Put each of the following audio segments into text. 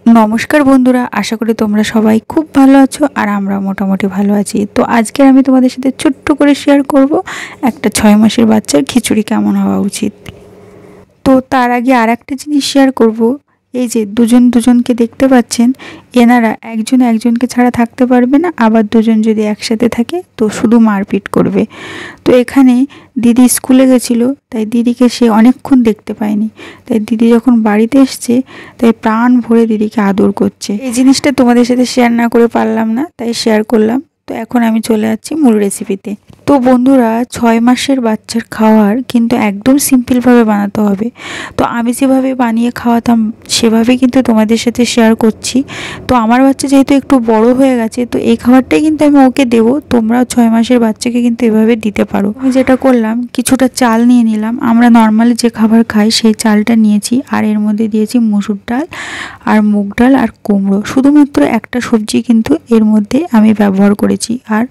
नमस्कार बंधुरा आशा करी तोमरा सबाई खूब भालो आछो और आमरा मोटामुटी भालो आछि। तो आजके आमी तोमादेर साथे छोट्ट करे शेयार करब एक 6 मासेर बाच्चार खिचुड़ी केमन हवा उचित। तो तार आगे आरेकटा जिनिस शेयार करब। এই যে দুজন দুজনকে দেখতে পাচ্ছেন, এনারা একজন একজনকে ছাড়া থাকতে পারবে না, আবার দুজন যদি একসাথে থাকে তো শুধু মারপিট করবে। তো এখানে দিদি স্কুলে গেছিল, তাই দিদিকে সে অনেকক্ষণ দেখতে পায়নি, তাই দিদি যখন বাড়িতে এসছে তাই প্রাণ ভরে দিদিকে আদর করছে। এই জিনিসটা তোমাদের সাথে শেয়ার না করে পারলাম না, তাই শেয়ার করলাম। তো এখন আমি চলে যাচ্ছি মূল রেসিপিতে। তো বন্ধুরা 6 মাসের বাচ্চার খাওয়ার কিন্তু একদম সিম্পলভাবে বানাতে হবে। তো আমি যেভাবে বানিয়ে খাওয়াতাম সেভাবেই কিন্তু তোমাদের সাথে শেয়ার করছি। তো আমার বাচ্চা যেহেতু একটু বড় হয়ে গেছে, তো এই খাবারটাই কিন্তু আমি ওকে দেবো। তোমরাও 6 মাসের বাচ্চাকে কিন্তু এভাবে দিতে পারো। আমি যেটা করলাম, কিছুটা চাল নিয়ে নিলাম, আমরা নর্মালি যে খাবার খাই সেই চালটা নিয়েছি, আর এর মধ্যে দিয়েছি মসুর ডাল আর মুগ ডাল আর কুমড়ো। শুধুমাত্র একটা সবজি কিন্তু এর মধ্যে আমি ব্যবহার করেছি, আর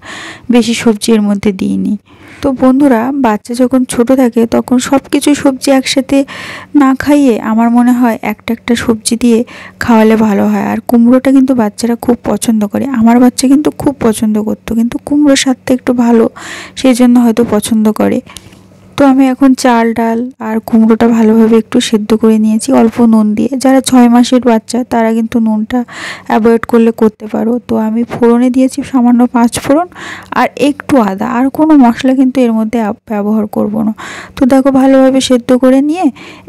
বেশি সবজি এর মধ্যে দিইনি। তো বন্ধুরা বাচ্চা যখন ছোট থাকে তখন সব কিছু সবজি একসাথে না খাইয়ে আমার মনে হয় একটা একটা সবজি দিয়ে খাওয়ালে ভালো হয়। আর কুমড়োটা কিন্তু বাচ্চারা খুব পছন্দ করে, আমার বাচ্চা কিন্তু খুব পছন্দ করতো, কিন্তু কুমড়োর স্বাদটা একটু ভালো, সেই জন্য হয়তো পছন্দ করে। তো আমি এখন চাল ডাল আর কুমড়োটা ভালোভাবে একটু সেদ্ধ করে নিয়েছি অল্প নুন দিয়ে। যারা 6 মাসের বাচ্চা তারা কিন্তু নুনটা অ্যাভয়েড করলে করতে পারো। তো আমি ফোড়নে দিয়েছি সামান্য 5 ফোড়ন আর একটু আদা, আর কোনো মশলা কিন্তু এর মধ্যে ব্যবহার করব না। তো দেখো ভালোভাবে সেদ্ধ করে নিয়ে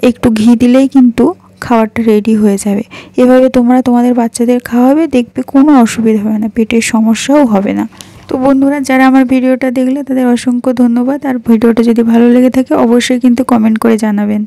একটু ঘি দিলেই কিন্তু খাবারটা রেডি হয়ে যাবে। এভাবে তোমরা তোমাদের বাচ্চাদের খাওয়াবে, দেখবে কোনো অসুবিধা হবে না, পেটের সমস্যাও হবে না। তো বন্ধুরা যারা আমার ভিডিওটা দেখলে তাদের অসংখ্য ধন্যবাদ। আর ভিডিওটা যদি ভালো লেগে থাকে অবশ্যই কিন্তু কমেন্ট করে জানাবেন।